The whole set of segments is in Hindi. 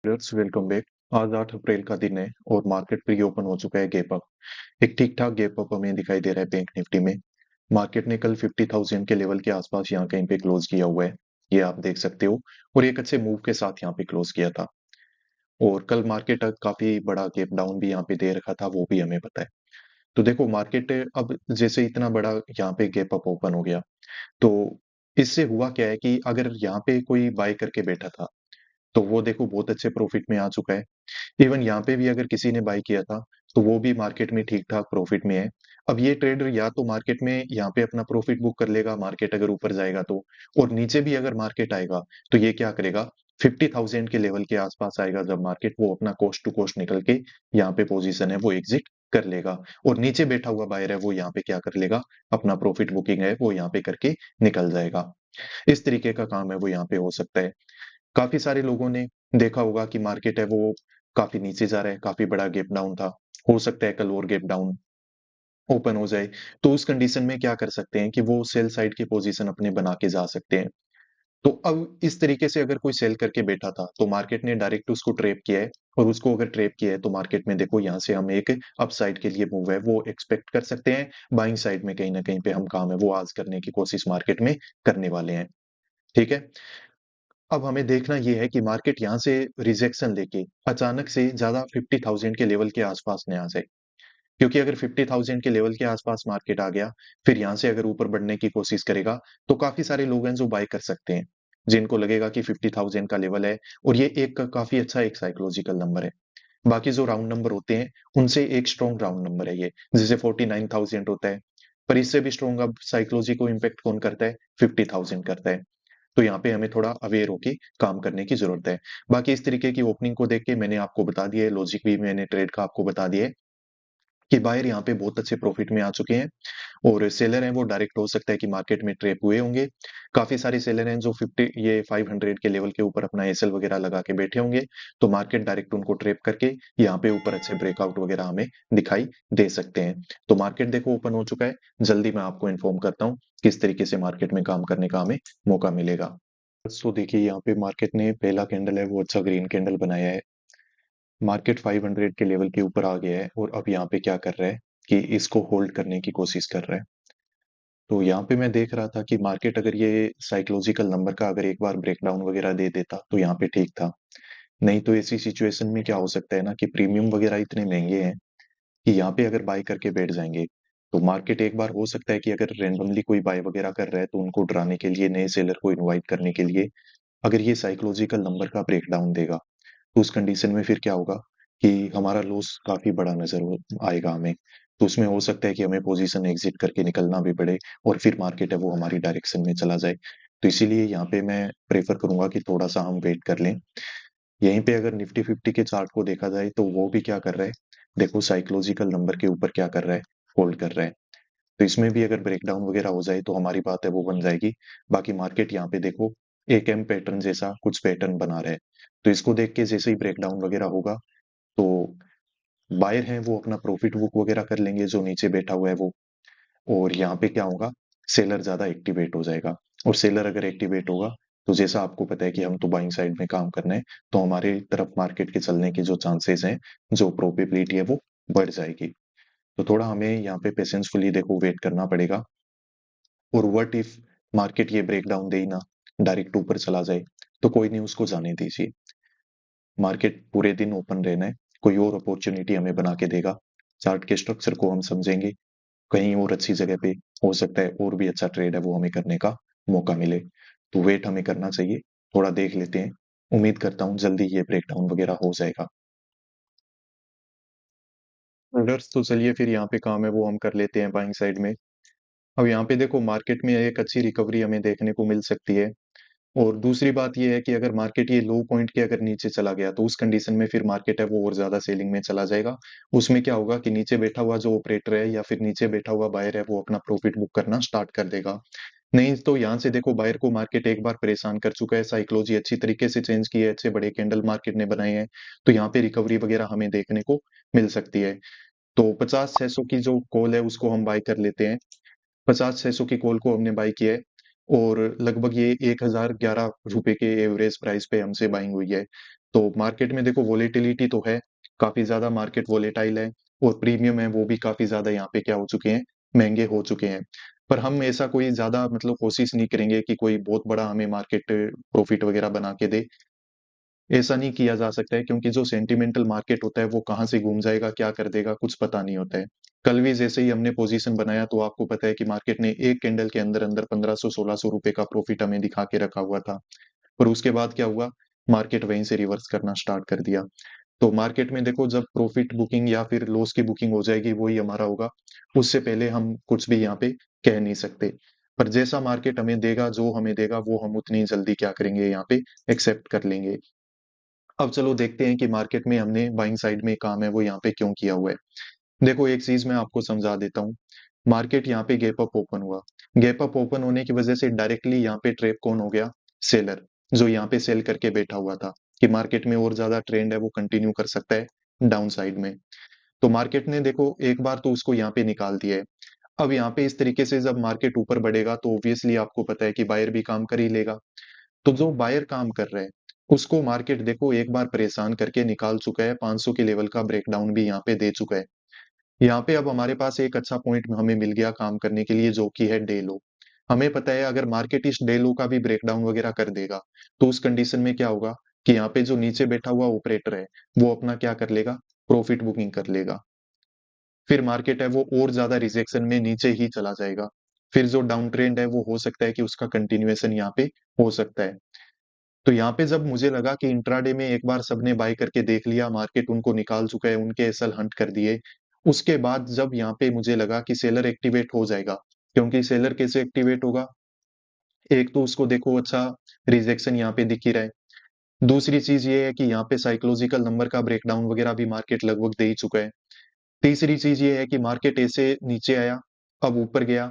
Traders welcome back. आज 8 अप्रैल का दिन है और मार्केट प्री ओपन हो चुका है गैप अप। एक ठीक ठाक गैप अप हमें दिखाई दे रहा है बैंक निफ्टी में। मार्केट ने कल 50,000 के लेवल के आसपास यहाँ कहीं पे क्लोज किया हुआ है, ये आप देख सकते हो। और एक अच्छे मूव के साथ यहाँ पे क्लोज किया था। और कल मार्केट काफी बड़ा गैप डाउन भी यहाँ पे दे रखा था, वो भी हमें पता है। तो देखो मार्केट अब जैसे इतना बड़ा यहाँ पे गैप अप ओपन हो गया, तो इससे हुआ क्या है कि अगर यहाँ पे कोई बाय करके बैठा था तो वो देखो बहुत अच्छे प्रॉफिट में आ चुका है। इवन यहाँ पे भी अगर किसी ने बाय किया था तो वो भी मार्केट में ठीक ठाक प्रॉफिट में है। अब ये ट्रेडर या तो मार्केट में यहाँ पे अपना प्रॉफिट बुक कर लेगा, मार्केट अगर ऊपर जाएगा तो, और नीचे भी अगर मार्केट आएगा तो ये क्या करेगा, 50,000 के लेवल के आसपास आएगा जब मार्केट, वो अपना कोस्ट टू कोस्ट निकल के यहाँ पे पोजीशन है वो एग्जिट कर लेगा। और नीचे बैठा हुआ बायर है वो यहाँ पे क्या कर लेगा, अपना प्रॉफिट बुकिंग है वो यहाँ पे करके निकल जाएगा। इस तरीके का काम है वो यहाँ पे हो सकता है। काफी सारे लोगों ने देखा होगा कि मार्केट है वो काफी नीचे जा रहा है, काफी बड़ा गैप डाउन था। हो सकता है कल और गैप डाउन ओपन हो जाए। तो उस कंडीशन में क्या कर सकते हैं कि वो सेल साइड की पोजीशन अपने बना के जा सकते हैं। तो अब इस तरीके से अगर कोई सेल करके बैठा था तो मार्केट ने डायरेक्ट उसको ट्रैप किया है, और उसको अगर ट्रैप किया है तो मार्केट में देखो यहाँ से हम एक अपसाइड के लिए मूव है वो एक्सपेक्ट कर सकते हैं। बाइंग साइड में कहीं ना कहीं पे हम काम है वो आज करने की कोशिश मार्केट में करने वाले हैं। ठीक है। अब हमें देखना ये है कि मार्केट यहाँ से रिजेक्शन लेके अचानक से ज्यादा 50,000 के लेवल के आसपास न आ जाए। क्योंकि अगर 50,000 के लेवल के आसपास मार्केट आ गया, फिर यहाँ से अगर ऊपर बढ़ने की कोशिश करेगा तो काफी सारे लोग हैं जो बाय कर सकते हैं, जिनको लगेगा कि 50,000 का लेवल है। और ये एक काफी अच्छा एक साइकोलॉजिकल नंबर है। बाकी जो राउंड नंबर होते हैं उनसे एक स्ट्रॉन्ग राउंड नंबर है ये, जैसे 49,000 होता है। पर इससे भी स्ट्रॉन्ग अब साइकोलॉजी को इम्पेक्ट कौन करता है, 50,000 करता है। तो यहाँ पे हमें थोड़ा अवेयर होके काम करने की जरूरत है। बाकी इस तरीके की ओपनिंग को देख के मैंने आपको बता दिया है, लॉजिक भी मैंने ट्रेड का आपको बता दिया है कि बायर यहाँ पे बहुत अच्छे प्रॉफिट में आ चुके हैं। और सेलर हैं वो डायरेक्ट हो सकता है कि मार्केट में ट्रैप हुए होंगे। काफी सारे सेलर हैं जो 500 के लेवल के ऊपर अपना एसएल वगैरह लगा के बैठे होंगे। तो मार्केट डायरेक्ट उनको ट्रैप करके यहाँ पे ऊपर अच्छे ब्रेकआउट वगैरह हमें दिखाई दे सकते हैं। तो मार्केट देखो ओपन हो चुका है, जल्दी मैं आपको इन्फॉर्म करता हूँ किस तरीके से मार्केट में काम करने का हमें मौका मिलेगा। तो देखिए यहाँ पे मार्केट ने पहला कैंडल है वो अच्छा ग्रीन कैंडल बनाया है। मार्केट 500 के लेवल के ऊपर आ गया है और अब यहाँ पे क्या कर रहा है कि इसको होल्ड करने की कोशिश कर रहा है। तो यहाँ पे मैं देख रहा था कि मार्केट अगर ये साइकोलॉजिकल नंबर का अगर एक बार ब्रेकडाउन वगैरह दे देता तो यहाँ पे ठीक था। नहीं तो ऐसी सिचुएशन में क्या हो सकता है ना कि प्रीमियम वगैरह इतने महंगे हैं कि यहाँ पे अगर बाय करके बैठ जाएंगे तो मार्केट एक बार हो सकता है कि अगर रेंडमली कोई बाय वगैरह कर रहा है तो उनको डराने के लिए, नए सेलर को इनवाइट करने के लिए अगर ये साइकोलॉजिकल नंबर का ब्रेकडाउन देगा तो उस कंडीशन में फिर क्या होगा कि हमारा लॉस काफी बड़ा आएगा हमें। तो उसमें हो सकता है कि हमें पोजीशन एग्जिट करके निकलना भी पड़े और फिर मार्केट है वो हमारी डायरेक्शन में चला जाए। तो इसीलिए यहाँ पे मैं प्रेफर करूंगा कि थोड़ा सा हम वेट कर लें। यहीं पे अगर निफ्टी फिफ्टी के चार्ट को देखा जाए तो वो भी क्या कर रहा है, देखो साइकोलॉजिकल नंबर के ऊपर क्या कर रहा है, होल्ड कर रहा है। तो इसमें भी अगर ब्रेकडाउन वगैरह हो जाए तो हमारी बात है वो बन जाएगी। बाकी मार्केट यहाँ पे देखो एक एम पैटर्न जैसा कुछ पैटर्न बना रहा है। तो इसको देख के जैसे ही ब्रेकडाउन वगैरह होगा तो बायर हैं वो अपना प्रॉफिट बुक वगैरह कर लेंगे जो नीचे बैठा हुआ है वो। और यहाँ पे क्या होगा, सेलर ज्यादा एक्टिवेट हो जाएगा। और सेलर अगर एक्टिवेट होगा तो जैसा आपको पता है कि हम तो बाइंग साइड में काम करना है, तो हमारे तरफ मार्केट के चलने के जो चांसेस हैं, जो प्रोबेबिलिटी है वो बढ़ जाएगी। तो थोड़ा हमें यहाँ पे पेशेंसफुली देखो वेट करना पड़ेगा। और व्हाट इफ मार्केट ये ब्रेकडाउन दे ही ना, डायरेक्ट ऊपर चला जाए, तो कोई नहीं, उसको जाने दीजिए। मार्केट पूरे दिन ओपन रहना है, कोई और अपॉर्चुनिटी हमें बना के देगा। चार्ट के स्ट्रक्चर को हम समझेंगे, कहीं और अच्छी जगह पे हो सकता है और भी अच्छा ट्रेड है वो हमें करने का मौका मिले। तो वेट हमें करना चाहिए, थोड़ा देख लेते हैं। उम्मीद करता हूँ जल्दी ये ब्रेकडाउन वगैरह हो जाएगा। ऑर्डर्स तो चलिए फिर यहाँ पे काम है वो हम कर लेते हैं बाइंग साइड में। अब यहाँ पे देखो मार्केट में एक अच्छी रिकवरी हमें देखने को मिल सकती है। और दूसरी बात ये है कि अगर मार्केट ये लो पॉइंट के अगर नीचे चला गया तो उस कंडीशन में फिर मार्केट है वो और ज्यादा सेलिंग में चला जाएगा। उसमें क्या होगा कि नीचे बैठा हुआ जो ऑपरेटर है या फिर नीचे बैठा हुआ बायर है वो अपना प्रॉफिट बुक करना स्टार्ट कर देगा। नहीं तो यहाँ से देखो बायर को मार्केट एक बार परेशान कर चुका है, साइकोलॉजी अच्छी तरीके से चेंज की है, अच्छे बड़े कैंडल मार्केट ने बनाए हैं। तो यहाँ पे रिकवरी वगैरह हमें देखने को मिल सकती है। तो 50-600 की जो कॉल है उसको हम बाय कर लेते हैं। 50-600 की कॉल को हमने बाय किया है। और लगभग ये 1011 रुपए के एवरेज प्राइस पे हमसे बाइंग हुई है। तो मार्केट में देखो वोलेटिलिटी तो है, काफी ज्यादा मार्केट वोलेटाइल है, और प्रीमियम है वो भी काफी ज्यादा यहाँ पे क्या हो चुके हैं, महंगे हो चुके हैं। पर हम ऐसा कोई ज्यादा मतलब कोशिश नहीं करेंगे कि कोई बहुत बड़ा हमें मार्केट प्रॉफिट वगैरह बना के दे। ऐसा नहीं किया जा सकता है, क्योंकि जो सेंटिमेंटल मार्केट होता है वो कहाँ से घूम जाएगा, क्या कर देगा, कुछ पता नहीं होता है। कल भी जैसे ही हमने पोजीशन बनाया तो आपको पता है कि मार्केट ने एक कैंडल के अंदर अंदर 1500-1600 रुपए का प्रॉफिट हमें दिखा के रखा हुआ था। पर उसके बाद क्या हुआ, मार्केट वहीं से रिवर्स करना स्टार्ट कर दिया। तो मार्केट में देखो जब प्रॉफिट बुकिंग या फिर लॉस की बुकिंग हो जाएगी वही हमारा होगा, उससे पहले हम कुछ भी यहाँ पे कह नहीं सकते। पर जैसा मार्केट हमें देगा, जो हमें देगा वो हम उतनी जल्दी क्या करेंगे, यहाँ पे एक्सेप्ट कर लेंगे। अब चलो देखते हैं कि मार्केट में हमने बाइंग साइड में काम है वो यहाँ पे क्यों किया हुआ है। देखो एक चीज मैं आपको समझा देता हूँ। मार्केट यहाँ पे गैप अप ओपन हुआ, गैप अप ओपन होने की वजह से डायरेक्टली यहाँ पे ट्रैप कौन हो गया, सेलर, जो यहाँ पे सेल करके बैठा हुआ था कि मार्केट में और ज्यादा ट्रेंड है वो कंटिन्यू कर सकता है डाउन साइड में। तो मार्केट ने देखो एक बार तो उसको यहाँ पे निकाल दिया है। अब यहाँ पे इस तरीके से जब मार्केट ऊपर बढ़ेगा तो ऑब्वियसली आपको पता है कि बायर भी काम कर ही लेगा। तो जो बायर काम कर रहा है उसको मार्केट देखो एक बार परेशान करके निकाल चुका है, 500 के लेवल का ब्रेकडाउन भी यहाँ पे दे चुका है। यहाँ पे अब हमारे पास एक अच्छा पॉइंट हमें मिल गया काम करने के लिए, जो कि है डे लो। हमें पता है अगर मार्केट इस डे लो का भी ब्रेकडाउन वगैरह कर देगा तो उस कंडीशन में क्या होगा कि यहाँ पे जो नीचे बैठा हुआ ऑपरेटर है वो अपना क्या कर लेगा, प्रॉफिट बुकिंग कर लेगा। फिर मार्केट है वो और ज्यादा रिजेक्शन में नीचे ही चला जाएगा। फिर जो डाउन ट्रेंड है वो हो सकता है कि उसका कंटिन्यूएशन यहाँ पे हो सकता है। तो यहाँ पे जब मुझे लगा कि इंट्राडे में एक बार सबने बाय करके देख लिया, मार्केट उनको निकाल चुका है, उनके एसएल हंट कर दिए। उसके बाद जब यहाँ पे मुझे लगा कि सेलर एक्टिवेट हो जाएगा, क्योंकि सेलर कैसे एक्टिवेट होगा, एक तो उसको देखो अच्छा रिजेक्शन यहाँ पे दिख ही रहा है। दूसरी चीज ये है कि यहाँ पे साइकोलॉजिकल नंबर का ब्रेकडाउन वगैरह भी मार्केट लगभग दे ही चुका है। तीसरी चीज ये है कि मार्केट ऐसे नीचे आया, अब ऊपर गया,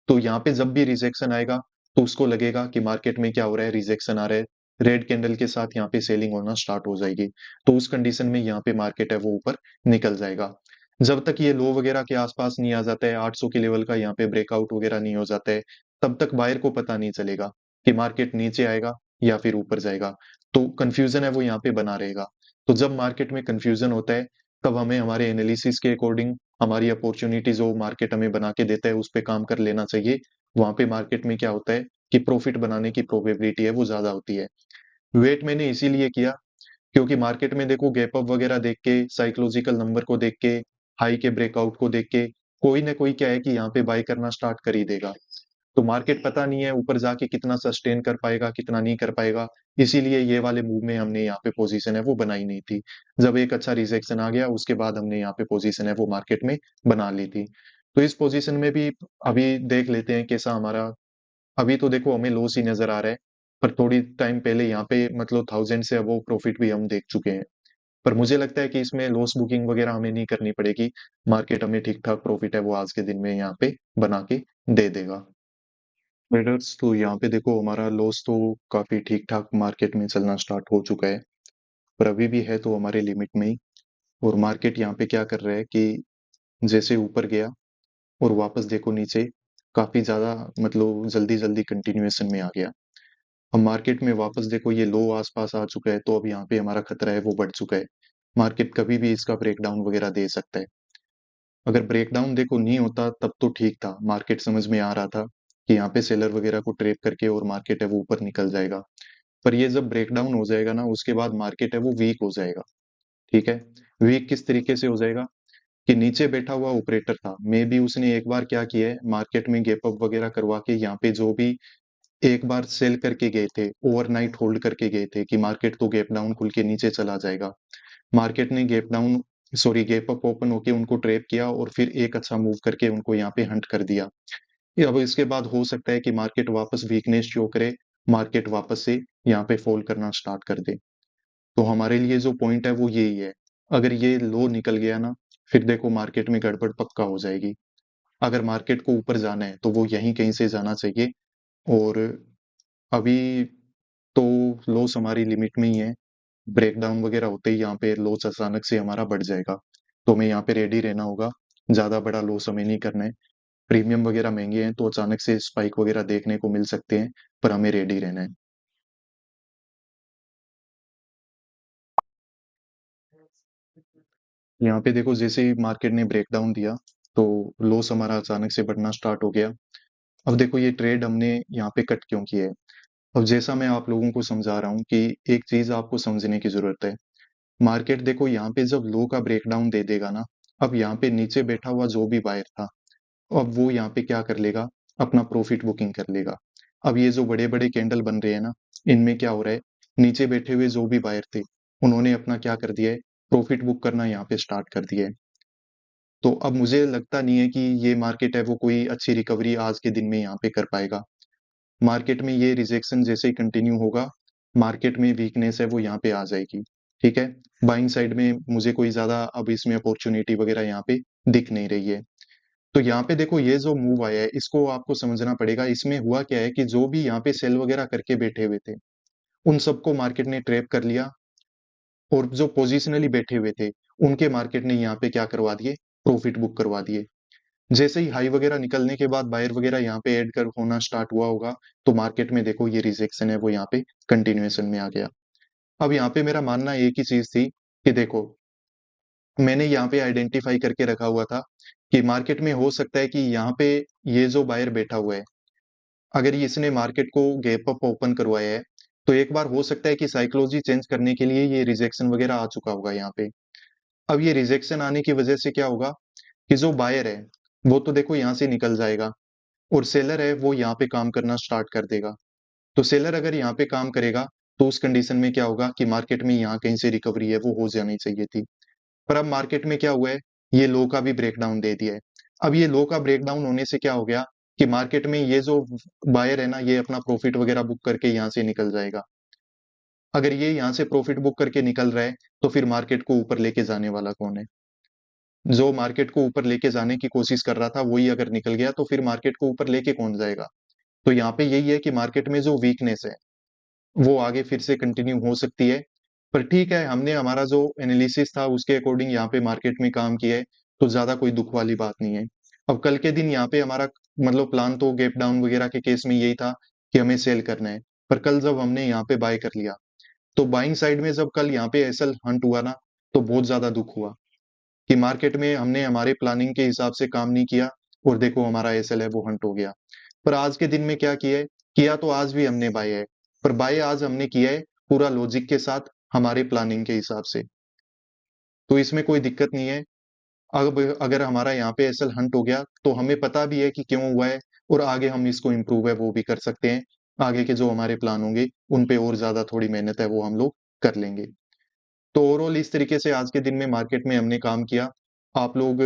तो यहाँ पे जब भी रिजेक्शन आएगा तो उसको लगेगा कि मार्केट में क्या हो रहा है, रिजेक्शन आ रहा है, रेड कैंडल के साथ यहाँ पे सेलिंग होना स्टार्ट हो जाएगी। तो उस कंडीशन में यहाँ पे मार्केट है वो ऊपर निकल जाएगा। जब तक ये लो वगैरह के आसपास नहीं आ जाता है, 800 के लेवल का यहाँ पे ब्रेकआउट वगैरह नहीं हो जाता है, तब तक बायर को पता नहीं चलेगा कि मार्केट नीचे आएगा या फिर ऊपर जाएगा। तो कंफ्यूजन है वो यहाँ पे बना रहेगा। तो जब मार्केट में कंफ्यूजन होता है तब हमें हमारे एनालिसिस के अकॉर्डिंग हमारी अपॉर्चुनिटी जो मार्केट हमें बना के देता है उस पे काम कर लेना चाहिए। वहां पे मार्केट में क्या होता है कि प्रॉफिट बनाने की प्रोबेबिलिटी है वो ज्यादा होती है। वेट मैंने इसीलिए किया क्योंकि मार्केट में देखो गैप अप वगैरह देख के, साइकोलॉजिकल नंबर को देख के, हाई के ब्रेकआउट को देख के, कोई ना कोई क्या है कि यहाँ पे बाय करना स्टार्ट कर ही देगा। तो मार्केट पता नहीं है ऊपर जाके कितना सस्टेन कर पाएगा कितना नहीं कर पाएगा। इसीलिए ये वाले मूव में हमने यहाँ पे पोजीशन है वो बनाई नहीं थी। जब एक अच्छा रिजेक्शन आ गया उसके बाद हमने यहाँ पे पोजीशन है वो मार्केट में बना ली थी। तो इस पोजीशन में भी अभी देख लेते हैं कैसा हमारा। अभी तो देखो हमें लॉस ही नजर आ रहा है, पर थोड़ी टाइम पहले यहाँ पे मतलब 1000 से अबव प्रॉफिट भी हम देख चुके हैं। पर मुझे लगता है कि इसमें लॉस बुकिंग वगैरह हमें नहीं करनी पड़ेगी। मार्केट हमें ठीक ठाक प्रॉफिट है वो आज के दिन में यहाँ पे बना के दे देगा। ट्रेडर्स तो यहाँ पे देखो हमारा लॉस तो काफी ठीक ठाक मार्केट में चलना स्टार्ट हो चुका है, पर अभी भी है तो हमारे लिमिट में ही। और मार्केट यहाँ पे क्या कर रहा है कि जैसे ऊपर गया और वापस देखो नीचे, काफी ज्यादा मतलब जल्दी जल्दी कंटिन्यूएशन में आ गया। अब मार्केट में वापस देखो ये लो आसपास आ चुका है, तो अब यहाँ पे हमारा खतरा है वो बढ़ चुका है। मार्केट कभी भी इसका ब्रेकडाउन वगैरह दे सकता है। अगर ब्रेकडाउन देखो नहीं होता तब तो ठीक था, मार्केट समझ में आ रहा था कि यहाँ पे सेलर वगैरह को ट्रेप करके और मार्केट है वो ऊपर निकल जाएगा। पर ये जब ब्रेकडाउन हो जाएगा ना उसके बाद मार्केट है वो वीक हो जाएगा। ठीक है, वीक किस तरीके से हो जाएगा कि नीचे बैठा हुआ ऑपरेटर था, मे बी उसने एक बार क्या किया है, मार्केट में गैप अप वगैरह करवा के यहाँ पे जो भी एक बार सेल करके गए थे, ओवरनाइट होल्ड करके गए थे कि मार्केट तो गैप डाउन खुल के नीचे चला जाएगा। मार्केट ने gap down sorry gap up open होके उनको ट्रैप किया और फिर एक अच्छा मूव करके उनको यहाँ पे हंट कर दिया। ये अब इसके बाद हो सकता है कि मार्केट वापस वीकनेस शो करे, मार्केट वापस से यहाँ पे फॉल करना स्टार्ट कर दे। तो हमारे लिए जो पॉइंट है वो यही है, अगर ये लो निकल गया ना फिर देखो मार्केट में गड़बड़ पक्का हो जाएगी। अगर मार्केट को ऊपर जाना है तो वो यहीं कहीं से जाना चाहिए। और अभी तो लॉस हमारी लिमिट में ही है, ब्रेकडाउन वगैरह होते ही यहाँ पे लॉस अचानक से हमारा बढ़ जाएगा। तो हमें यहाँ पे रेडी रहना होगा, ज्यादा बड़ा लॉस हमें नहीं करना है। प्रीमियम वगैरह महंगे हैं तो अचानक से स्पाइक वगैरह देखने को मिल सकते हैं, पर हमें रेडी रहना है। यहाँ पे देखो जैसे ही मार्केट ने ब्रेकडाउन दिया तो लॉस हमारा अचानक से बढ़ना स्टार्ट हो गया। अब देखो ये ट्रेड हमने यहाँ पे कट क्यों किया है। अब जैसा मैं आप लोगों को समझा रहा हूँ कि एक चीज आपको समझने की जरूरत है। मार्केट देखो यहाँ पे जब लो का ब्रेकडाउन दे देगा ना, अब यहाँ पे नीचे बैठा हुआ जो भी बायर था, अब वो यहाँ पे क्या कर लेगा, अपना प्रॉफिट बुकिंग कर लेगा। अब ये जो बड़े बड़े कैंडल बन रहे हैं ना, इनमें क्या हो रहा है, नीचे बैठे हुए जो भी बायर थे उन्होंने अपना क्या कर दिया है, प्रॉफिट बुक करना यहाँ पे स्टार्ट कर दिया है। तो अब मुझे लगता नहीं है कि ये मार्केट है वो कोई अच्छी रिकवरी आज के दिन में यहाँ पे कर पाएगा। मार्केट में ये रिजेक्शन जैसे ही कंटिन्यू होगा, मार्केट में वीकनेस है वो यहाँ पे आ जाएगी। ठीक है, बाइंग साइड में मुझे कोई ज्यादा अब इसमें अपॉर्चुनिटी वगैरह यहाँ पे दिख नहीं रही है। तो यहाँ पे देखो ये जो मूव आया है इसको आपको समझना पड़ेगा। इसमें हुआ क्या है कि जो भी यहाँ पे सेल वगैरह करके बैठे हुए थे उन सबको मार्केट ने ट्रैप कर लिया, और जो पोजिशनली बैठे हुए थे उनके मार्केट ने यहाँ पे क्या करवा दिए, प्रॉफिट बुक करवा दिए। जैसे ही हाई वगैरह निकलने के बाद बायर वगैरह यहाँ पे ऐड कर होना स्टार्ट हुआ होगा, तो मार्केट में देखो ये रिजेक्शन है वो यहाँ पे कंटिन्यूएशन में आ गया। अब यहाँ पे मेरा मानना एक ही चीज थी कि देखो मैंने यहाँ पे आइडेंटिफाई करके रखा हुआ था कि मार्केट में हो सकता है कि यहाँ पे ये जो बायर बैठा हुआ है, अगर इसने मार्केट को गैप अप ओपन करवाया है तो एक बार हो सकता है कि साइकोलॉजी चेंज करने के लिए ये रिजेक्शन वगैरह आ चुका होगा यहाँ पे। अब ये रिजेक्शन आने की वजह से क्या होगा कि जो बायर है वो तो देखो यहाँ से निकल जाएगा, और सेलर है वो यहाँ पे काम करना स्टार्ट कर देगा। तो सेलर अगर यहाँ पे काम करेगा तो उस कंडीशन में क्या होगा कि मार्केट में यहाँ कहीं से रिकवरी है वो हो जानी चाहिए थी। पर अब मार्केट में क्या हुआ है, ये लो का भी ब्रेकडाउन दे दिया है। अब ये लो का ब्रेकडाउन होने से क्या हो गया कि मार्केट में ये जो बायर है ना ये अपना प्रॉफिट वगैरह बुक करके यहाँ से निकल जाएगा। अगर ये यहाँ से प्रॉफिट बुक करके निकल रहा है तो फिर मार्केट को ऊपर लेके जाने वाला कौन है। जो मार्केट को ऊपर लेके जाने की कोशिश कर रहा था वही अगर निकल गया तो फिर मार्केट को ऊपर लेके कौन जाएगा। तो यहाँ पे यही है कि मार्केट में जो वीकनेस है वो आगे फिर से कंटिन्यू हो सकती है। पर ठीक है, हमने हमारा जो एनालिसिस था उसके अकॉर्डिंग यहाँ पे मार्केट में काम किया है, तो ज्यादा कोई दुख वाली बात नहीं है। अब कल के दिन यहाँ पे हमारा मतलब प्लान तो गैप डाउन वगैरह के केस में यही था कि हमें सेल करना है। पर कल जब हमने यहाँ पे बाय कर लिया तो बाइंग साइड में जब कल यहाँ पे एसएल हंट हुआ ना, तो बहुत ज्यादा दुख हुआ कि मार्केट में हमने हमारे प्लानिंग के हिसाब से काम नहीं किया, और देखो हमारा एसएल है वो हंट हो गया। पर आज के दिन में क्या किया है, किया तो आज भी हमने बाय है, पर बाय आज हमने किया है पूरा लॉजिक के साथ, हमारे प्लानिंग के हिसाब से। तो इसमें कोई दिक्कत नहीं है। अब अगर हमारा यहाँ पे एसएल हंट हो गया तो हमें पता भी है कि क्यों हुआ है, और आगे हम इसको इम्प्रूव है वो भी कर सकते हैं। आगे के जो हमारे प्लान होंगे उन पे और ज्यादा थोड़ी मेहनत है वो हम लोग कर लेंगे। तो ओवरऑल इस तरीके से आज के दिन में मार्केट में हमने काम किया। आप लोग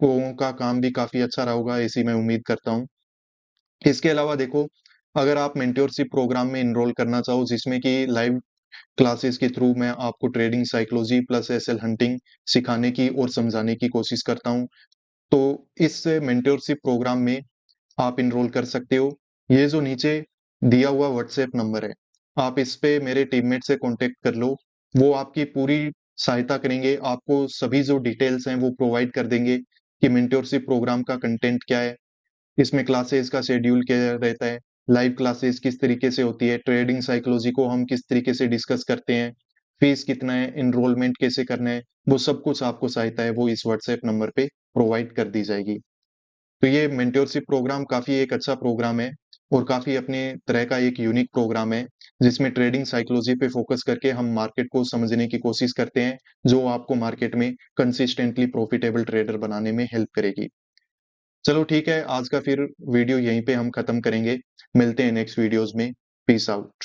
को का काम भी काफी अच्छा रहा होगा ऐसी मैं उम्मीद करता हूँ। इसके अलावा देखो, अगर आप मेंटरशिप प्रोग्राम में इनरोल करना चाहो जिसमें कि लाइव क्लासेस के थ्रू मैं आपको trading psychology plus SL hunting सिखाने की और समझाने की कोशिश करता हूँ, तो इस मेंटरशिप प्रोग्राम में आप इनरोल कर सकते हो। ये जो नीचे दिया हुआ व्हाट्सएप नंबर है, आप इस पे मेरे टीममेट से कांटेक्ट कर लो। वो आपकी पूरी सहायता करेंगे, आपको सभी जो डिटेल्स हैं वो प्रोवाइड कर देंगे कि मेंटरशिप प्रोग्राम का कंटेंट क्या है, इसमें क्लासेस का शेड्यूल क्या रहता है, लाइव क्लासेस किस तरीके से होती है, ट्रेडिंग साइकोलॉजी को हम किस तरीके से डिस्कस करते हैं, फीस कितना है, इनरोलमेंट कैसे करना है, वो सब कुछ आपको सहायता है वो इस व्हाट्सएप नंबर पे प्रोवाइड कर दी जाएगी। तो ये मेंटरशिप प्रोग्राम काफी एक अच्छा प्रोग्राम है, और काफी अपने तरह का एक यूनिक प्रोग्राम है जिसमें ट्रेडिंग साइकोलॉजी पे फोकस करके हम मार्केट को समझने की कोशिश करते हैं, जो आपको मार्केट में कंसिस्टेंटली प्रॉफिटेबल ट्रेडर बनाने में हेल्प करेगी। चलो ठीक है, आज का फिर वीडियो यहीं पे हम खत्म करेंगे। मिलते हैं नेक्स्ट वीडियोस में। Peace out.